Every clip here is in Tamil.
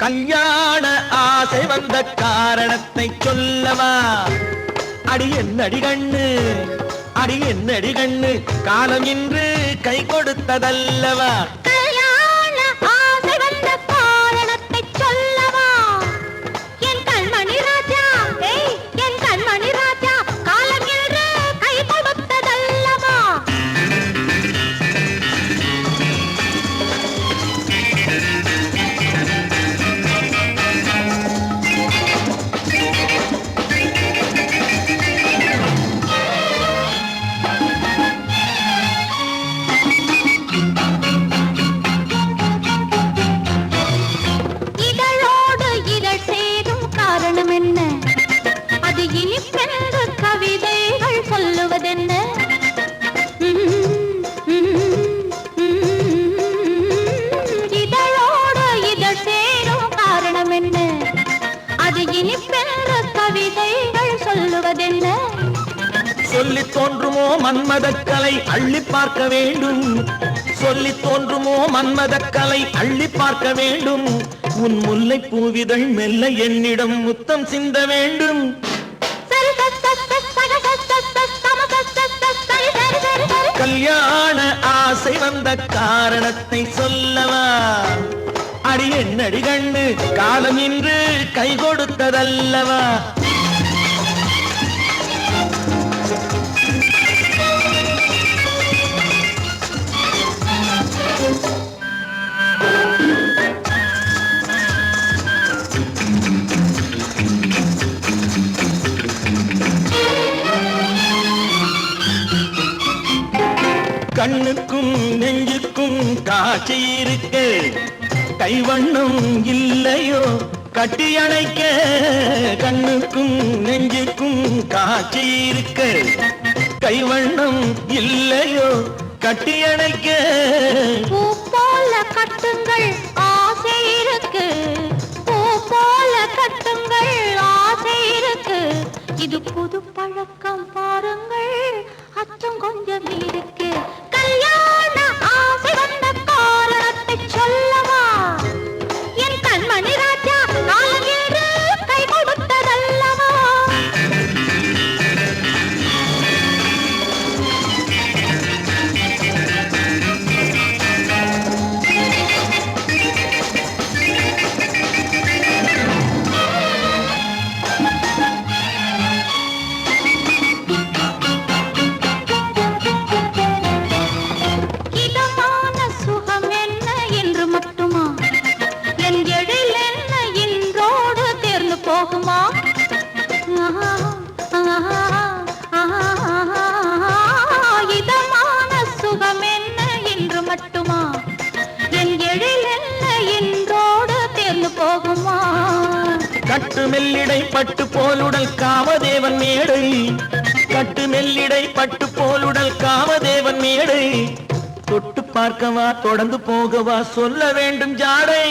கல்யாண ஆசை வந்த காரணத்தை சொல்லவா? அடி என்னடி கண்ணு, அடி என்னடி கண்ணு, காலம் இன்று கை கொடுத்ததல்லவா? கல்யாண ஆசை வந்த காரணத்தை சொல்லவா? என் கண்மணி ராஜா, என் கண்மணி ராஜா, காலம் இன்று கை கொடுத்ததல்லவா? சொல்லி தோன்றுமோ மன்மதக்கலை அள்ளி பார்க்க வேண்டும், சொல்லி தோன்றுமோ மன்மதக்கலை அள்ளி பார்க்க வேண்டும். உன் முல்லை பூவிதழ் மெல்ல என்னிடம் முத்தம் சிந்த வேண்டும். கல்யாண ஆசை வந்த காரணத்தை சொல்லவா? அடி என்னடி கண்ணு, காலம் இன்று கை கொடுத்ததல்லவா? கண்ணுக்கும் நெஞ்சுக்கும் காட்சி இருக்க, கைவண்ணம் இல்லையோ கட்டி அணைக்க? கண்ணுக்கும் நெஞ்சுக்கும் காட்சி இருக்க, கைவண்ணம் இல்லையோ கட்டி அணைக்க? பூ போல கட்டுங்கள் ஆசை இருக்கு, பூ போல கட்டுங்கள் ஆசை இருக்கு. இது புது பழக்கம் பாருங்கள், அச்சம் கொஞ்சம் இருக்கு. கல்யாண ஆசை வந்த காரணத்தை சொல்லவா? என் கண்மணி ராஜா, காலம் இன்று கை கொடுத்ததல்லவா? இதமான சுகம் என்ன என்று மட்டுமா? என் எழில் என்ன என்றோடு தேர்ந்து போகுமா? கட்டு மெல்லிடை பட்டு போலுடல் காமதேவன் மேடை, கட்டு மெல்லிடை பட்டு போலுடல் காமதேவன் மேடை. தொட்டு பார்க்கவா தொடர்ந்து போகவா சொல்ல வேண்டும் ஜாடை.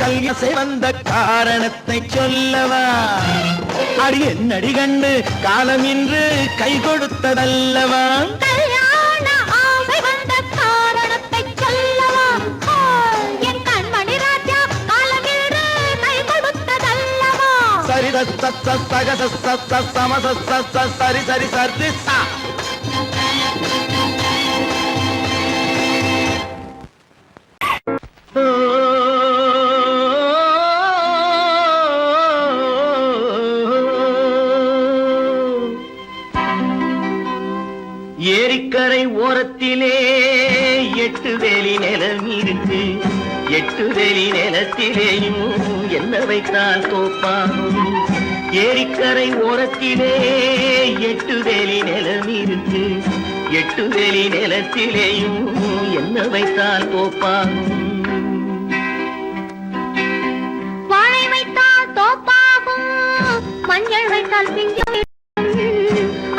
கல்யாசை வந்த காரணத்தை சொல்லவா? அடி என்னடி கண்டு, காலம் இன்று கை கொடுத்ததல்லவா? கல்யாண ஆசை வந்த காரணத்தை சொல்லவா? என் கண்மணி ராஜா, காலம் இன்று கை கொடுத்ததல்லவா? சரி சக சம சரி சரி சரி சா. ஏரிக்கரை ஓரத்திலே 8 வேலி நிலம் இருக்கு, 8 வேலி நிலத்திலேயும் என்ன வைத்தால் தோப்பாகும்? ஏரிக்கரை ஓரத்திலே 8 வேலி நிலம் இருக்கு, 8 வேலி நிலத்திலேயும் என்ன வைத்தால் தோப்பாகும்? வாழை வைத்தால் தோப்பாகும், மஞ்சள் வைத்தால் பிஞ்சு,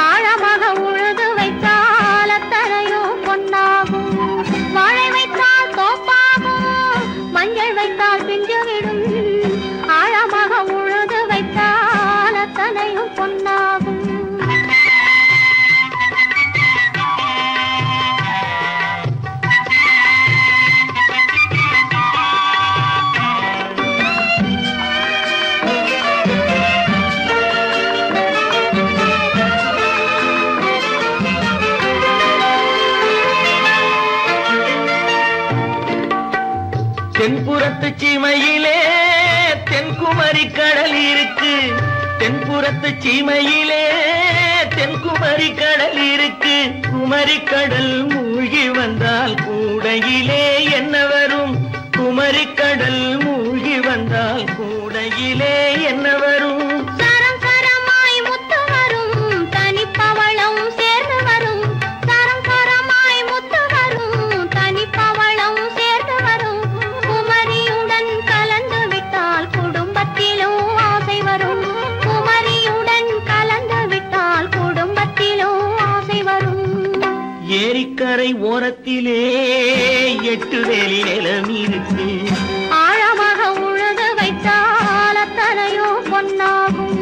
ஆழமாக உழுது வைத்தால் அத்தனையோ பொன்னாகும். வாழை வைத்தால் தோப்பாகும், மஞ்சள் வைத்தால் பிஞ்சுவிடும், ஆழமாக உழுது வைத்தால் அத்தனையோ பொன்னாகும். தென்புறத்து சீமையிலே தென்குமரி கடல் இருக்கு. தென்புறத்து சீமையிலே தென்குமரி கடல் இருக்கு. குமரி கடல் மூழ்கி வந்தால் கூடையிலே என்ன வரும்? குமரி கடல் மூழ்கி வந்தால் கூடையிலே என்ன வரும்? சரம் சரமாய் முத்து வரும், தனிப்பவளம் சேர்ந்து வரும். சரம் சரமாய் முத்து வரும், தனிப்பவளம் சேர்ந்து வரும். குமரியுடன் கலந்து விட்டால் குடும்பத்திலும் ஆசை வரும். குமரியுடன் கலந்து விட்டால் குடும்பத்திலும் ஆசை வரும். ஏரிக்கரை ஓரத்திலே 8 வேலி நிலம் இருக்கு. ஆழமாக உழுது வைத்தால் அத்தனையோ பொன்னாகும்.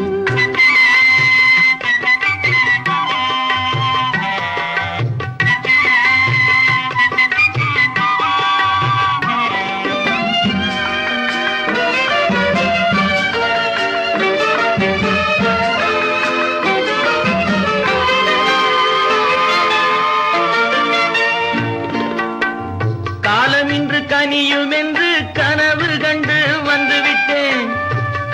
காலமின்று கனியும் என்று கனவு கண்டு வந்துவிட்டேன்.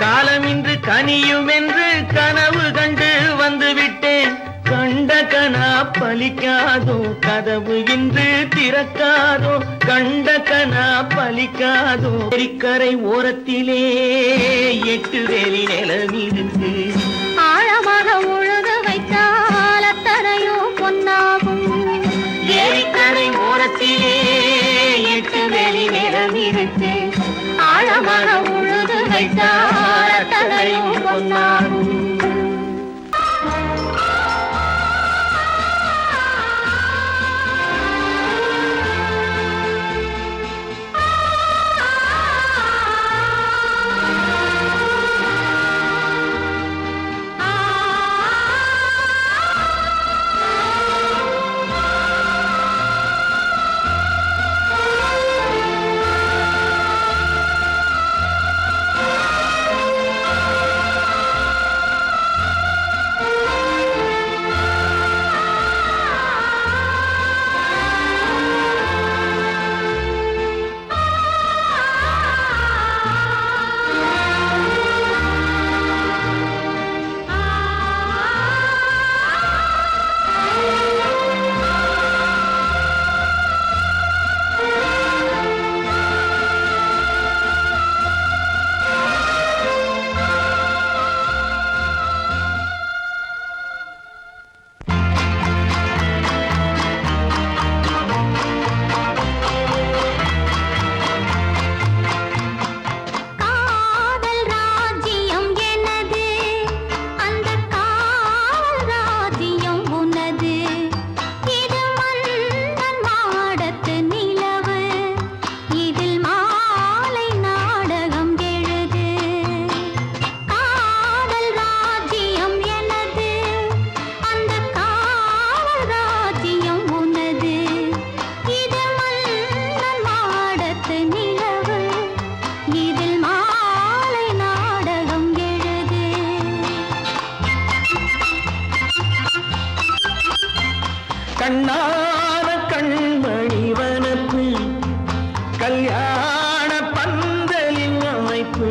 காலமின்று கனியும் என்று கனவு கண்டு வந்துவிட்டேன். கண்ட கனா பலிக்காதோ, கதவு இன்று திறக்காதோ. கண்ட கனா பலிக்காதோ. ஏரிக்கரை ஓரத்திலே 8 வேலி நிலம் இருக்கு. ஆழமாக உழுது வைத்தால் அத்தனையோ பொன்னாகும். ஏரிக்கரை ஓரத்திலே 8 வேலி நிலம் இருக்கு. ஆழமாக உழுது வைத்தால் அத்தனையோ பொன்னாகும். கண்ணான கண்மணி வனப்பு, கல்யாண பந்தலின் அமைப்பு,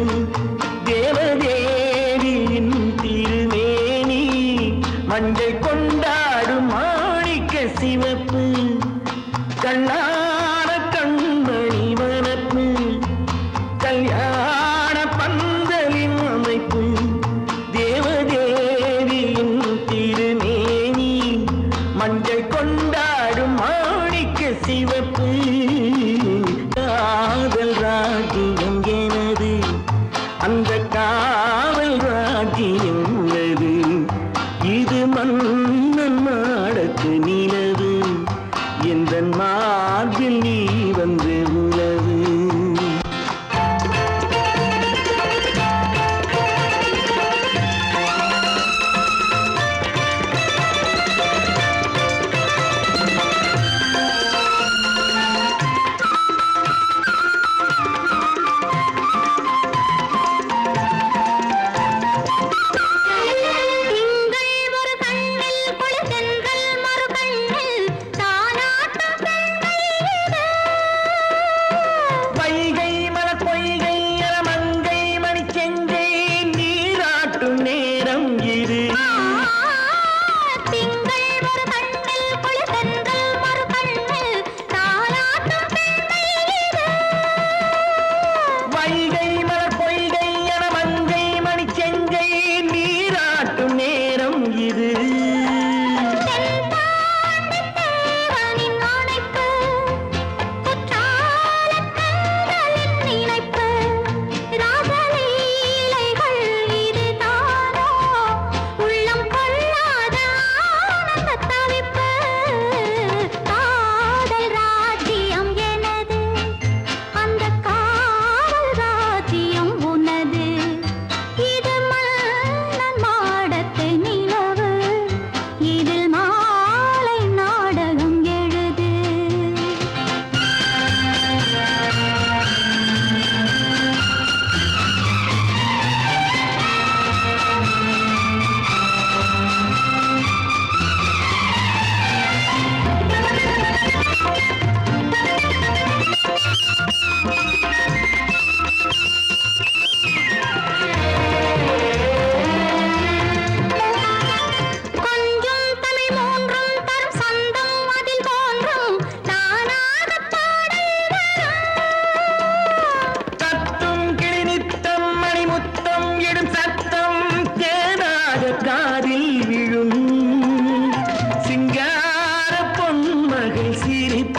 தேவதேவியின் திருமேனி, மஞ்சள் கொண்டாடும் மாணிக்க சிவப்பு. கண்ணான கண்மணி வனப்பு, கல்யாண பந்தலின் அமைப்பு, தேவதேவியின் திருமேனி, மஞ்சள் கொண்டாடும் மாணிக்க சிவப்பு. காதல் ராஜ்யம் எனது, அந்த காவல் ராஜ்யம் உள்ளது. இது மன்னன் நாடத்து நிலவு, எந்த மார்பில் நீ வந்து உலவு. திங்கள் ஒரு கண்ணில், பொழுதென்றல் மறு கண்ணில், தாலாட்டும் பெண்கள்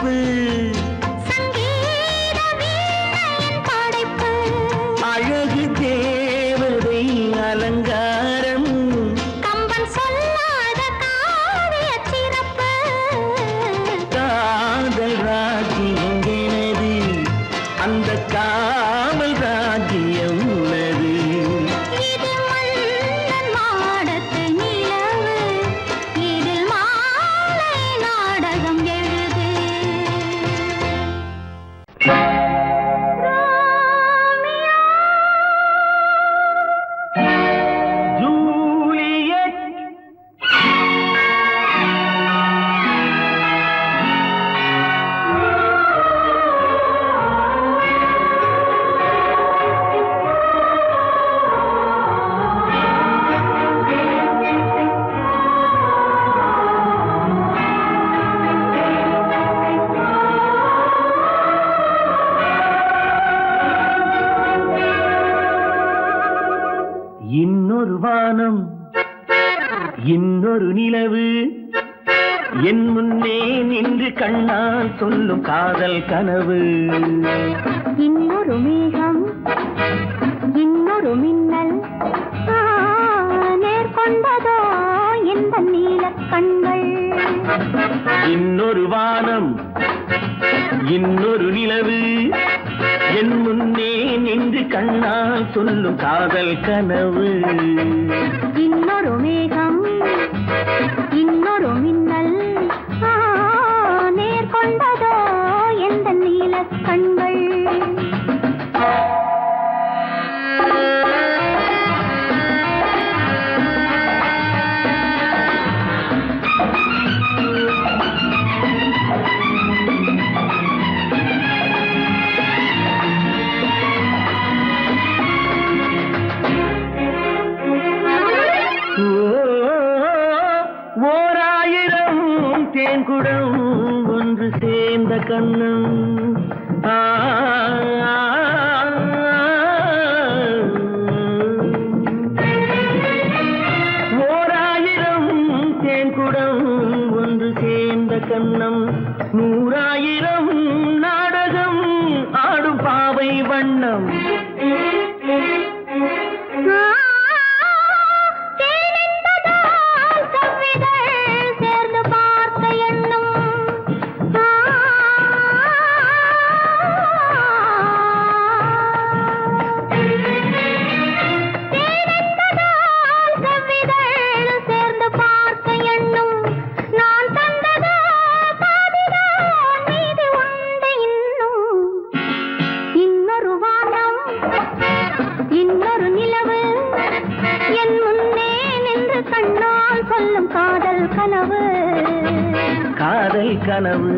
சிரிப்பு சங்கீத வீணையின் படைப்பு அழகு தேவதை அலங்காரம் கம்பன் சொல்லாத காவிய சிறப்பு காதல் ராஜ்யம் எனது அந்த காவல் ராஜ்யம் உள்ளது இது மன்னன் மாடத்து நிலவு இதில் மாலை நாடகம் எழுது ஜூலியட் இன்னொரு வானம் இன்னொரு நிலவு என் முன்னே நின்று கண்ணால் சொல்லும் காதல் கனவு இன்னொரு மேகம் இன்னொரு மின்னல் நேர்கொண்டதோ இந்த நீல கண்கள் இன்னொரு வானம் இன்னொரு நிலவு என் முன்னே நின்று கண்ணால் சொல்லும் காதல் கனவு இன்னொரு மேகம் இன்னொரு மின்னல் நேர்கொண்டதோ எந்த நீல கண்கள் ஓராயிரம் தேன்குடம் ஒன்று சேர்ந்த கண்ணம் ஓராயிரம் தேன்குடம் ஒன்று சேர்ந்த கண்ணம் நூறாயிரம் நாடகம் ஆடும் பாவை வண்ணம் சேர்ந்து பார்த்த எண்ணம் சேர்ந்து பார்த்த எண்ணம் நான் தந்ததோ பாதிதான் மீதி உண்டு இன்னும் இன்னொரு வானம் இன்னொரு நிலவு என் முன்னே நின்று கண்ணால் சொல்லும் காதல் கனவு காதல் கனவு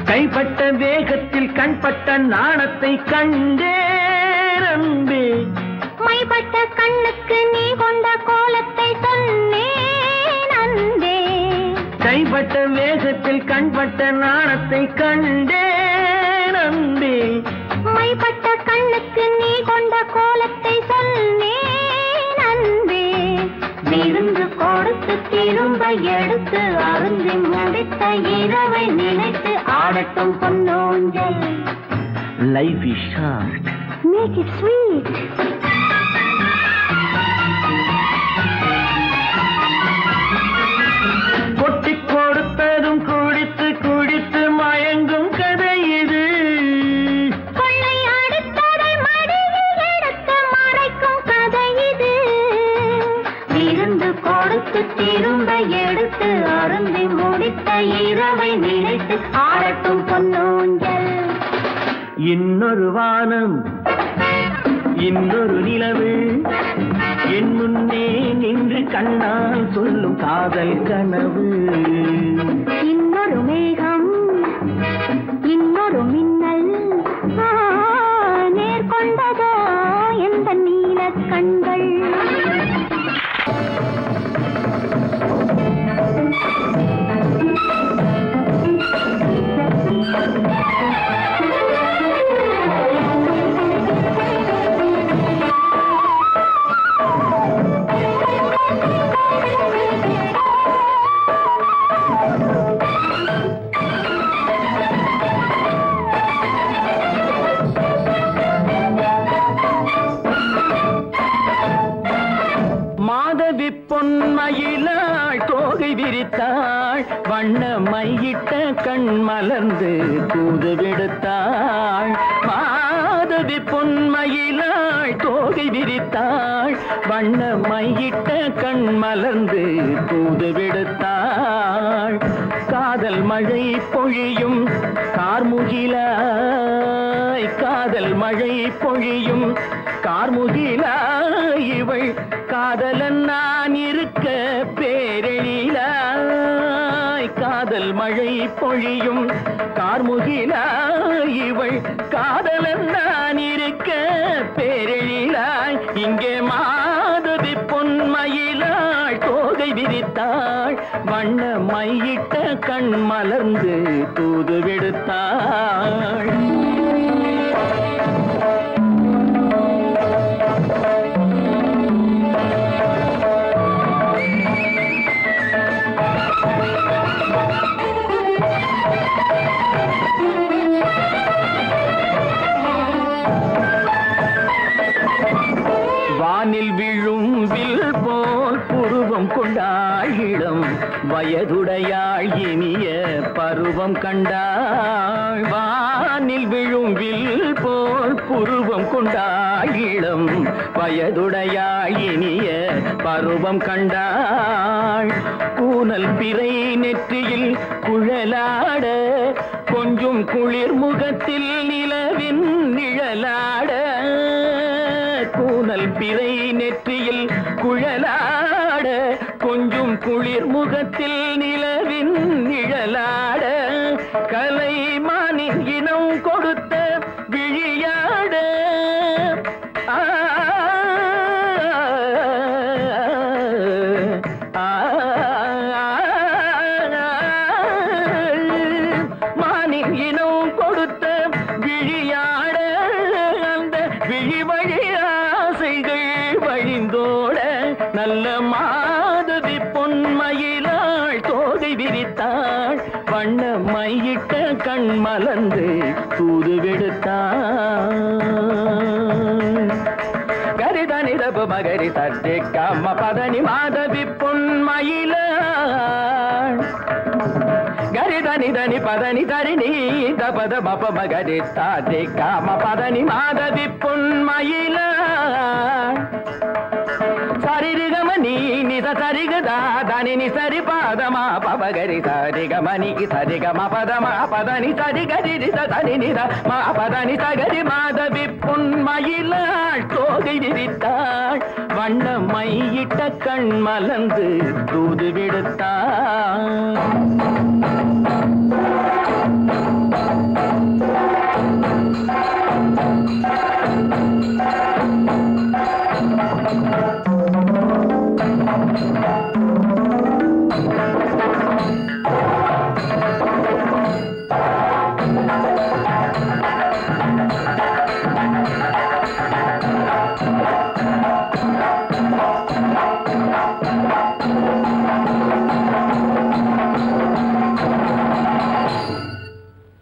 கைப்பட்ட வேகத்தில் கண்பட்ட நாணத்தை கண்டேன் அன்பே மைப்பட்ட கண்ணுக்கு நீ கொண்ட கோலத்தை சொன்னேன் அன்பே கைப்பட்ட வேகத்தில் கண்பட்ட நாணத்தை கண்டேன் அன்பே மைப்பட்ட கண்ணுக்கு நீ கொண்ட கோலத்தை சொன்னேன் அன்பே விருந்து கொடுத்து திரும்ப எடுத்து அருந்தி முடித்த இரவை நினைத்து ஆடட்டும் பொன்னோஞ்சல் life is short make it sweet கொட்டி கொடுத்ததும் குடித்து குடித்து மயங்கும் கதை இது கொள்ளை அடித்ததை மடியில் எடுத்து மறைக்கும் கதை இது விருந்து கொடுத்து திரும்ப எடுத்து அருந்தி முடித்த இரவை நினைத்து ஆடட்டும் பொன்னூஞ்சல் இன்னொரு வானம் இன்னொரு நிலவு என் முன்னே நின்று கண்ணால் சொல்லும் காதல் கனவு இன்னொரு மேகம் இன்னொரு மின்னல் நேர்கொண்டதோ எந்த நீ வண்ண மையிட்ட கண் மலர்ந்து தூது விடுத்தாள் மாதவி பொன்மயிலாள் தோகை விரித்தாள் வண்ண மையிட்ட கண் மலர்ந்து தூது விடுத்தாள் காதல் மழை பொழியும் கார்முகிலாய் காதல் மழை பொழியும் கார்முகிலாய் இவள் காதலன் நான் இருக்க பேரெழிலாய் காதல் மழை பொழியும் கார்முகிலாய் இவள் காதலன் நான் இருக்க பேரெழிலாய் இங்கே மாதவி பொன்மயிலாள் தோகை விரித்தாள் வண்ண மையிட்ட கண் மலர்ந்து தூது விடுத்தாள் வானில் விழும் வில் போல் புருவம் கொண்டாயிடம் வயதுடையாள் இனிய பருவம் கண்டாள் வானில் விழும் வில் போல் புருவம் கொண்டாயிடம் வயதுடையாள் இனிய பருவம் கண்டாள் கூனல் பிறை நெற்றியில் குழலாட கொஞ்சம் குளிர் முகத்தில் நிலவின் நிழலாட கூனல் பிறை நெற்றியில் குழலாட கொஞ்சம் குளிர் முகத்தில் நிலவின் நிழலாட கலைமானின் இனம் கொடுத்த விழியாட மானின் இனம் கொடுத்த விழியாட அந்த விழி வழி ஆசைகள் வழிந்தோட நல்ல மாதவி பொன்மயிலாள் தோகை விரித்தாள் வண்ண மையிட்ட கண் மலர்ந்து தூது விடுத்தாள் கரிதனிரபு மகரி தட்டி கம்ம பதனி மாதவி பொன்மயிலாள் கரிதனி தனி பதனி தரிணி தபத மப மகரி தாட்டி காம பதனி மாதவி பொன்மயிலாள் சரிகமணி நித சரிகதா தனி சரி பாதமா பபகரி சரிகமணி சரிகம பதமா பதனி சரிகரி தனி நித மா பதனி சகரி மாதவி பொன்மயிலாள் தோகை விரித்தாள் வண்ண மையிட்ட கண் மலர்ந்து தூது விடுத்தாள்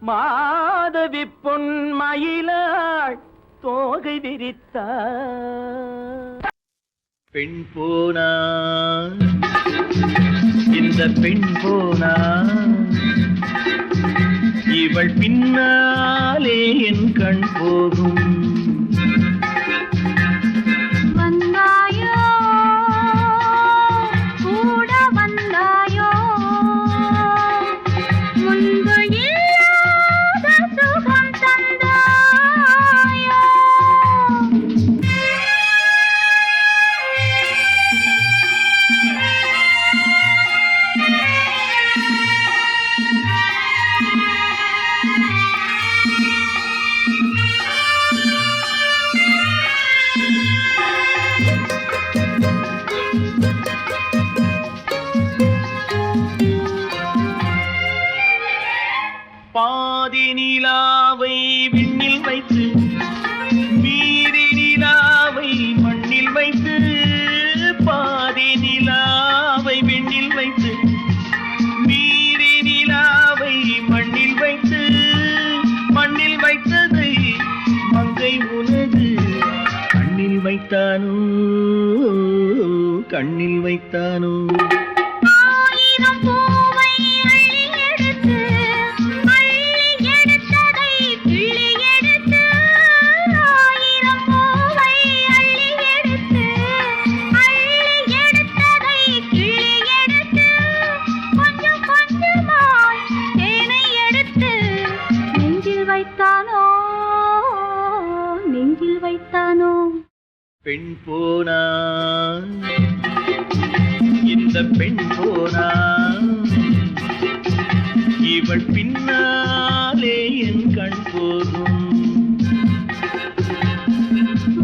மாதவி பொன்மயிலாள் தோகை விரித்தாள் பெண் போனா இந்த பெண் போனா இவள் பின்னாலே என் கண் போகும் வந்தாயோ கூட வந்தாயோ முன்பு இல்லாத சுகம் தந்தாயோ பாதி நிலாவை விண்ணில் வைத்து மீதி நிலாவை மண்ணில் வைத்து பாதி நிலாவை விண்ணில் வைத்து மீதி நிலாவை மண்ணில் வைத்து மண்ணில் வைத்ததை மங்கை உனது கண்ணில் வைத்தானோ கண்ணில் வைத்தானோ ஆயிரம் பூவை பார்த்தானோ பெண் போனா இந்த பெண் போனா இவள் பின்னாலே என் கண் போகும்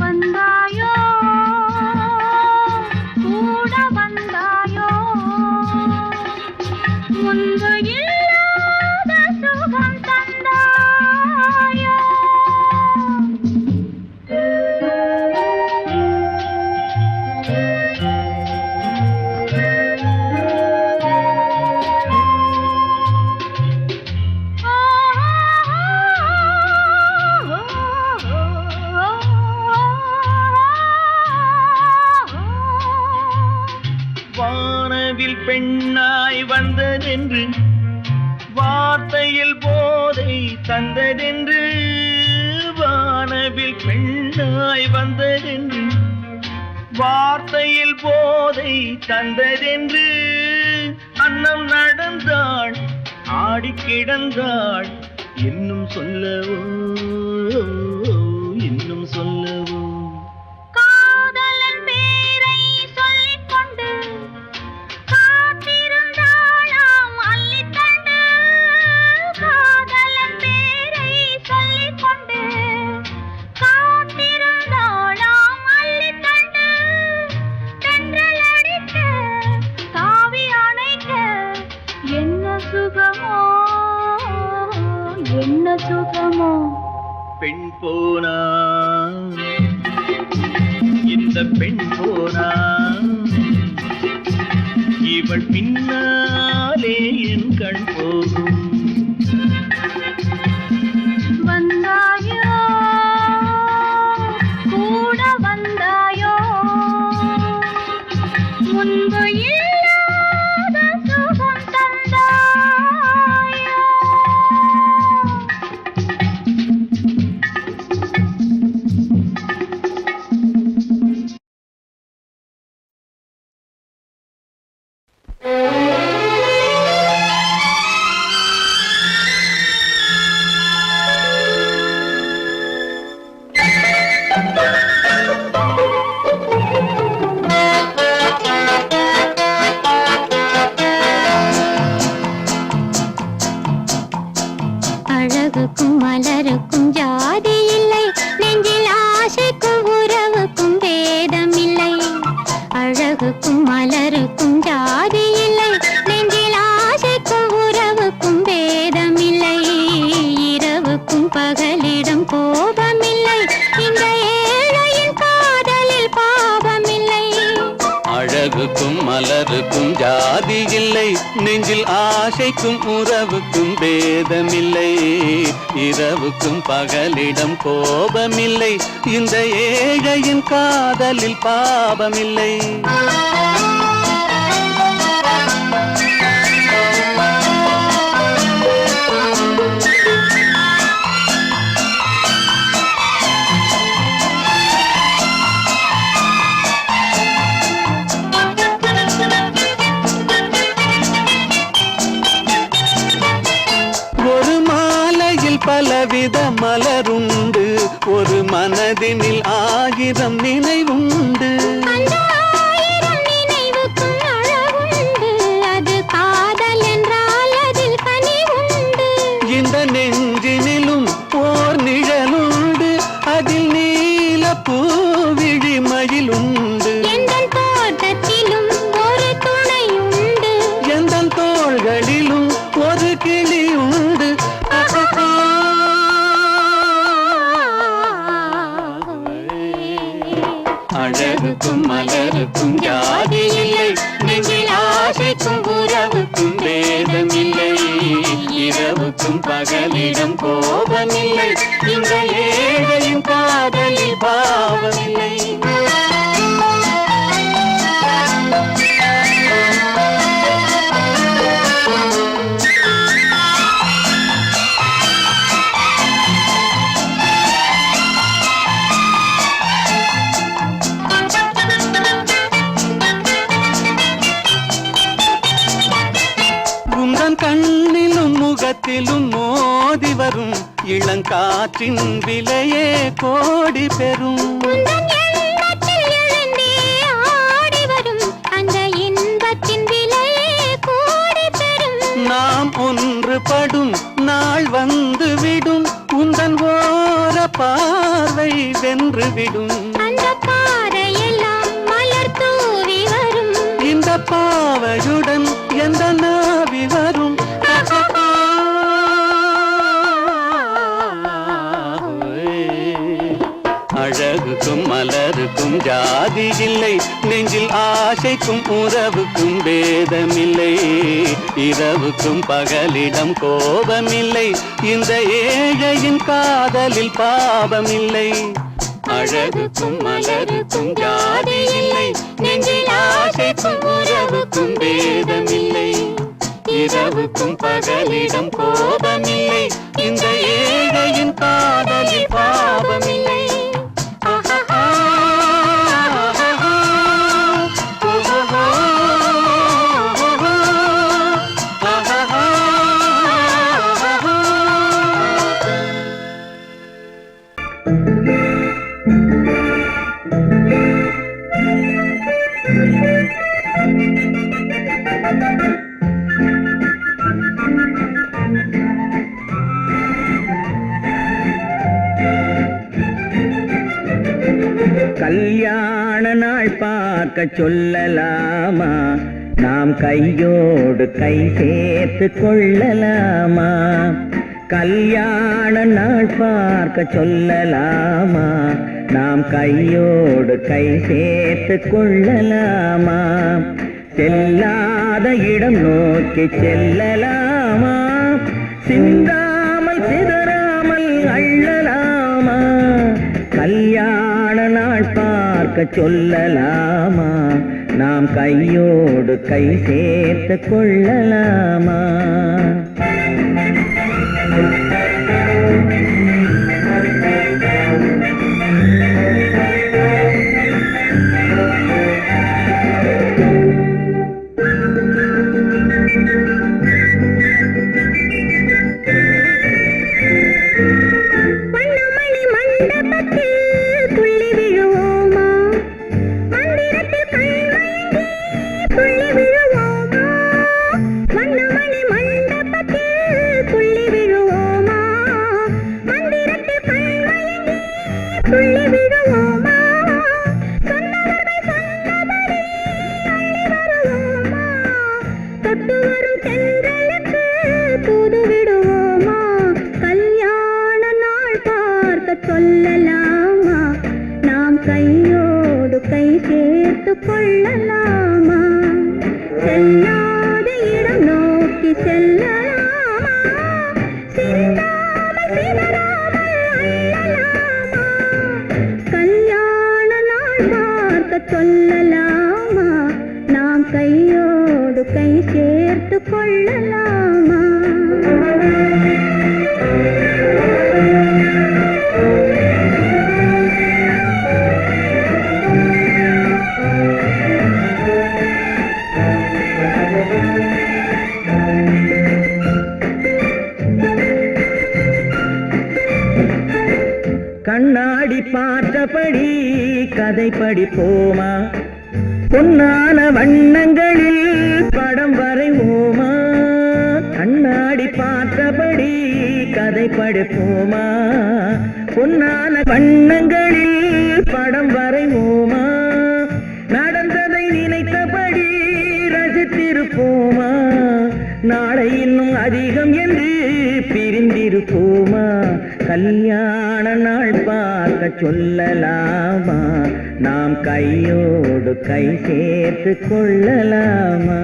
வந்தாயோ கூட வந்தாயோ முன்பு இல்லாத சுகம் தந்தாயோ வானவில் பெண்ணாய் வந்ததென்று வார்த்தையில் போதை தந்ததென்று வானவில் பெண்ணாய் வந்ததென்று வார்த்தையில் போதை தந்ததென்று அன்னம் நடந்தாள் ஆடி கிடந்தாள் இன்னும் சொல்லவோ இன்னும் சொல்லவோ காதலன் பேரை சொல்லிக் கொண்டு காத்திருந்தாளாம் அள்ளித்தண்டு காதலன் பேரை சொல்லிக் கொண்டு காத்திருந்தாளாம் அள்ளித்தண்டு தென்றல் அடிக்க தாவி அணைக்க என்ன சுகமோ என்ன சுகமோ பெண் போனா இந்த பெண் போனா இவள் பின்னாலே என் கண் போகும் வந்தாயோ கூட வந்தாயோ முன்பு இல்லாத சுகம் தந்தாயோ அழகுக்கும் மலருக்கும் ஜாதி இல்லை நெஞ்சில் ஆசைக்கும் உறவுக்கும் பேதம் இல்லை அழகுக்கும் மலருக்கும் ஜாதி இல்லை நெஞ்சில் ஆசைக்கும் உறவுக்கும் பேதம் இல்லை இரவுக்கும் பகலிடம் கோபமில்லை இந்த ஏழையின் காதலில் பாவமில்லை அழகுக்கும் மலருக்கும் ஜாதி இல்லை நெஞ்சில் ஆசைக்கும் உறவுக்கும் பேதமில்லை இரவுக்கும் பகலிடம் கோபமில்லை இந்த ஏழையின் காதலில் பாவமில்லை பலவித மலருண்டு ஒரு மனதினில் ஆயிரம் நினைவுண்டு அந்த ஆயிரம் நினைவுக்கும் அழகுண்டு அது காதல் என்றால் அதில் கனிவுண்டு இந்த நெஞ்சினிலும் ஓர் நிழலுண்டு அதில் நீல பூவிழி மயிலுண்டு எந்தன் தோட்டத்திலும் ஒரு துணையுண்டு எந்தன் தோள்களிலும் ஒரு கிளியுண்டு அழகுக்கும் மலருக்கும் ஜாதி இல்லை நெஞ்சில் ஆசைக்கும் உறவுக்கும் பேதமில்லை இரவுக்கும் பகலிடம் கோபமில்லை இந்த ஏழையும் காதலில் பாவமில்லை கண்ணிலும் முகத்திலும் மோதி வரும் இளங்காற்றின் விலையே கோடி பெறும் விடும். அந்த பாறையெல்லாம் மலர் தூவி வரும். இந்த பாவையுடன் எந்த நாவி வரும். அழகுக்கும் மலருக்கும் ஜாதி இல்லை, நெஞ்சில் ஆசைக்கும் உறவுக்கும் பேதமில்லை. இரவுக்கும் பகலிடம் கோபமில்லை, இந்த ஏழையின் காதலில் பாவமில்லை. அழகுக்கும் மலருக்கும் ஜாதி இல்லை, நெஞ்சில் ஆசைக்கும் உறவுக்கும் பேதமில்லை. இரவுக்கும் பகலிடம் கோபமில்லை, இந்த ஏழையின் காதலில் பாவமில்லை. கல்யாண நாள் பார்க்க சொல்லலாமா, நாம் கையோடு கை சேர்த்து கொள்ளலாமா. கல்யாண நாள் பார்க்க சொல்லலாமா, நாம் கையோடு கை சேர்த்து கொள்ளலாமா. செல்லாத இடம் நோக்கி செல்லலாமா, சிந்தாமல் சிதறாமல் அள்ளலாமா. கல்யாண நாள் பார்க்க சொல்லலாமா, நாம் கையோடு கை சேர்த்து கொள்ளலாமா. கண்ணாடி பார்த்தபடி கதை படிப்போமா, பொன்னான வண்ணங்களில் படம் வரைவோமா. கண்ணாடி பார்த்தபடி கதை படிப்போமா, பொன்னான வண்ணங்களில் படம் வரைவோமா. நடந்ததை நினைத்தபடி ரசித்திருப்போமா, நாளை இன்னும் அதிகம் என்று பிரிந்திருப்போமா. கல்யாண நாள் பார்க்க சொல்லலாமா, நாம் கையோடு கை சேர்த்து கொள்ளலாமா.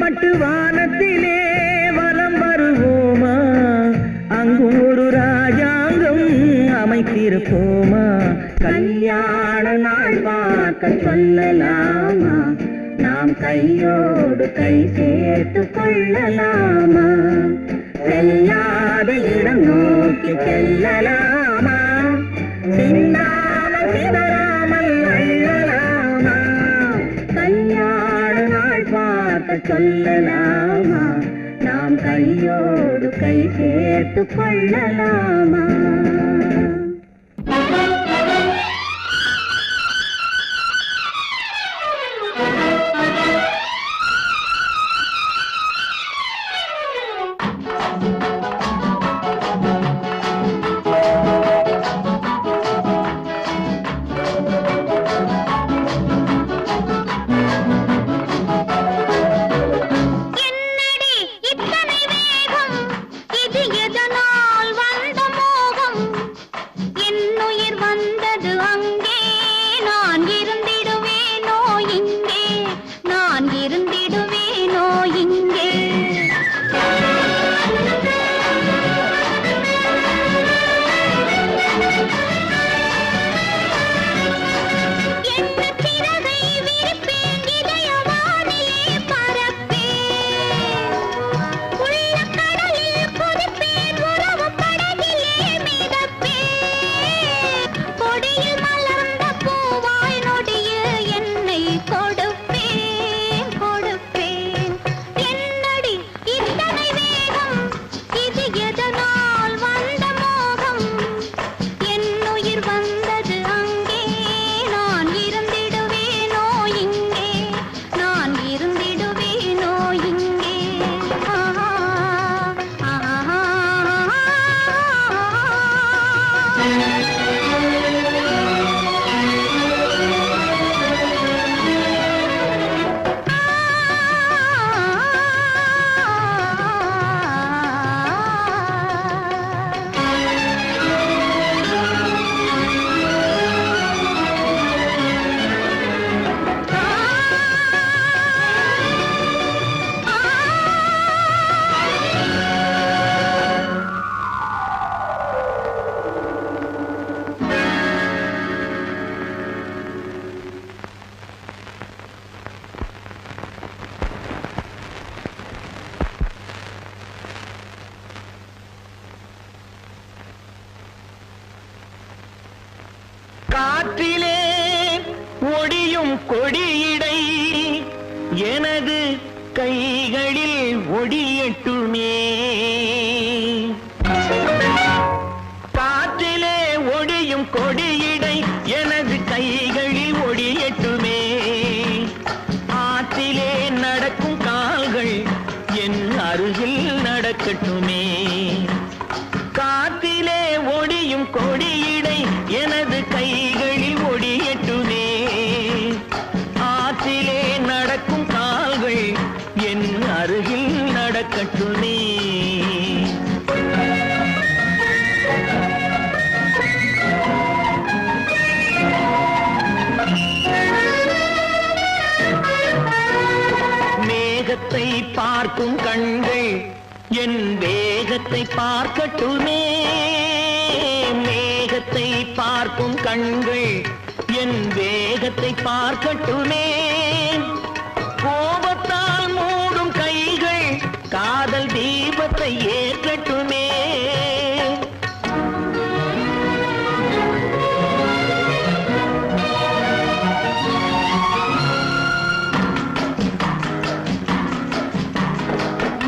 பட்டு வானத்திலே வலம் வருவோமா, அங்கு ஒரு ராஜாங்கம் அமைத்திருப்போமா. கல்யாண நாள் பார்க்க சொல்லலாமா, நாம் கையோடு கை சேர்த்து கொள்ளலாமா? செல்லாத இடம் நோக்கி செல்லலாமா? சிந்தாமல் சிதறாமல் அள்ளலாமா? கல்யாண நாள் பார்க்க சொல்லலாமா? நாம் கையோடு கை சேர்த்து கொள்ளலாமா? காற்றிலே ஒடியும் கொடியிடை எனது கைகளில் ஒடியட்டுமே. காற்றிலே ஒடியும் கொடியிடை எனது கைகளில் ஒடியட்டுமே. ஆற்றிலே நடக்கும் கால்கள் என் அருகில் நடக்கட்டுமே. காற்றிலே ஒடியும் கொடியிடை எனது கைகளில் ஒடியட்டுமே. ஆற்றிலே நடக்கும் கால்கள் என் அருகில் நடக்கட்டுமே. மேகத்தை பார்க்கும் கண்கள் என் வேகத்தை பார்க்கட்டுமே. மேகத்தை பார்க்கும் கண்கள் என் வேகத்தை பார்க்கட்டுமே. கோபத்தால் மூடும் கைகள் காதல் தீபத்தை ஏற்றட்டுமே.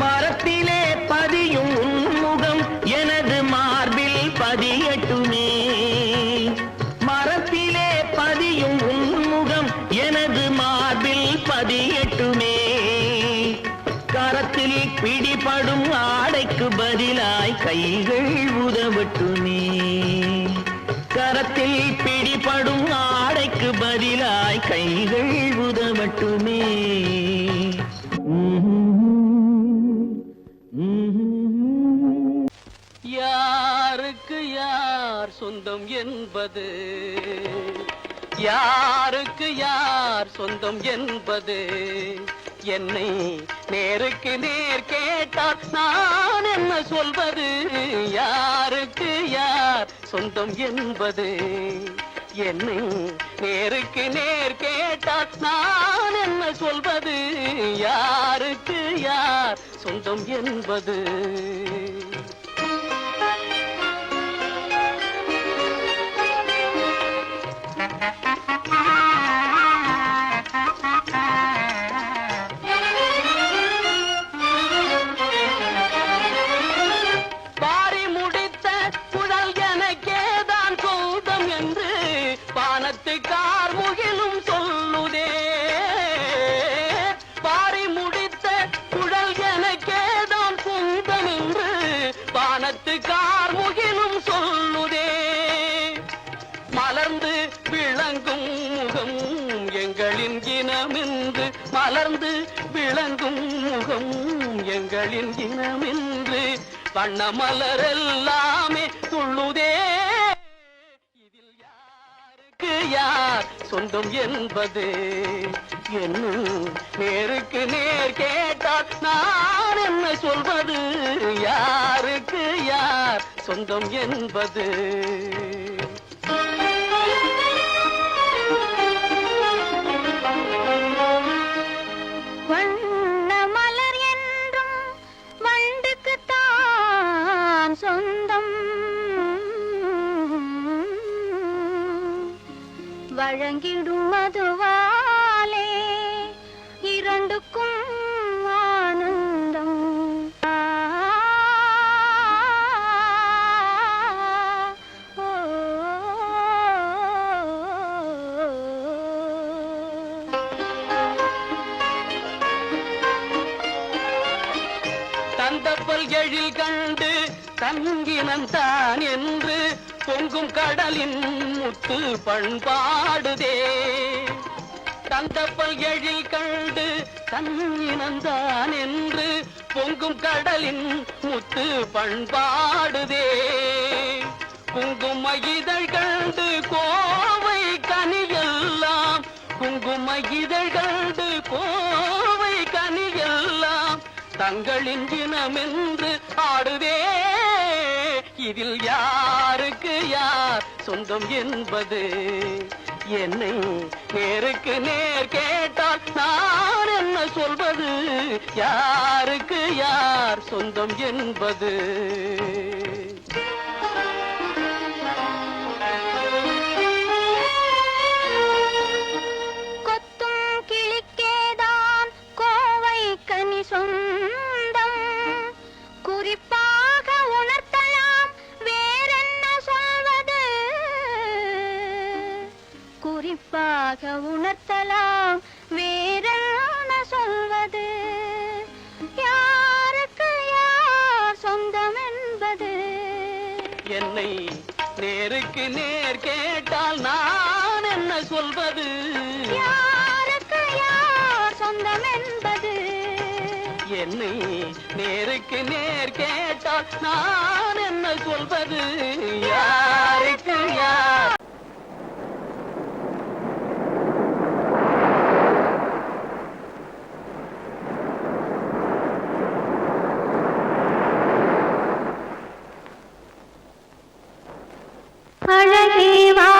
மரத்திலே பதியும் உன்முகம் எனது மார்பில் பதியட்டுமே. மரத்திலே பதியும் உன்முகம் எனது மார்பில் பதியட்டுமே. கரத்தில் பிடிபடும் ஆடைக்கு பதிலாய் கைகள் உதவட்டுமே. கரத்தில் பிடிபடும் ஆடைக்கு பதிலாய் கைகள் உதவட்டுமே. யாருக்கு யார் சொந்தம் என்பது, யாருக்கு யார் சொந்தம் என்பது, என்னை நேருக்கு நேர் கேட்டால் நான் என்ன சொல்வது. யாருக்கு யார் சொந்தம் என்பது, என்னை நேருக்கு நேர் கேட்டால் நான் என்ன சொல்வது யாருக்கு யார் சொந்தம் என்பது கார்முகிலும் சொல்லுதே பாரி முடித்த குழல் எனக்கேதான் சொந்தம் என்று வானத்து கார்முகிலும் சொல்லுதே மலர்ந்து விளங்கும் முகம் எங்களின் இனமென்று மலர்ந்து விளங்கும் முகம் எங்களின் இனமென்று வண்ண மலரெல்லாமே துள்ளுதே யார் சொந்தம் என்பது என்ன நேருக்கு நேர் கேட்டால் நான் என்ன சொல்வது யாருக்கு யார் சொந்தம் என்பது வண்ண மலர் என்றும் வண்டுக்குத்தான் சொந்தம் வழங்கிடும் மதுவாலே இரண்டுக்கும் ஆனந்தம் தந்தப்பல் எழில் கண்டு தங்கினந்தான் என்று பொங்கும் கடலின் முத்து பண்பாடுதே தந்தப்பல் எழில் கண்டு தன்னினந்தான் என்று பொங்கும் கடலின் முத்து பண்பாடுதே குங்கும இதழ் கண்டு கோவை கனியெல்லாம் குங்கும இதழ் கண்டு கோவை கனியெல்லாம் தங்களின் இனமென்று ஆடுதே இதில் யாருக்கு யார் சொந்தம் என்பது என்னை நேருக்கு நேர் கேட்டால் நான் என்ன சொல்வது யாருக்கு யார் சொந்தம் என்பது கொத்தும் கிளிக்கேதான் கோவை கனி சொந்தம் குறிப்பாக உணர்த்தலாம் வேறென்ன சொல்வது குறிப்பாக உணர்த்தலாம் வேறென்ன சொல்வது யாருக்கு யார் சொந்தம் என்பது என்னை நேருக்கு நேர் கேட்டால் நான் என்ன சொல்வது யாருக்கு யார் சொந்தம் என்பது என்னை நேருக்கு நேர் கேட்டால் நான் என்ன சொல்வது யாருக்கு யார் அழகே வா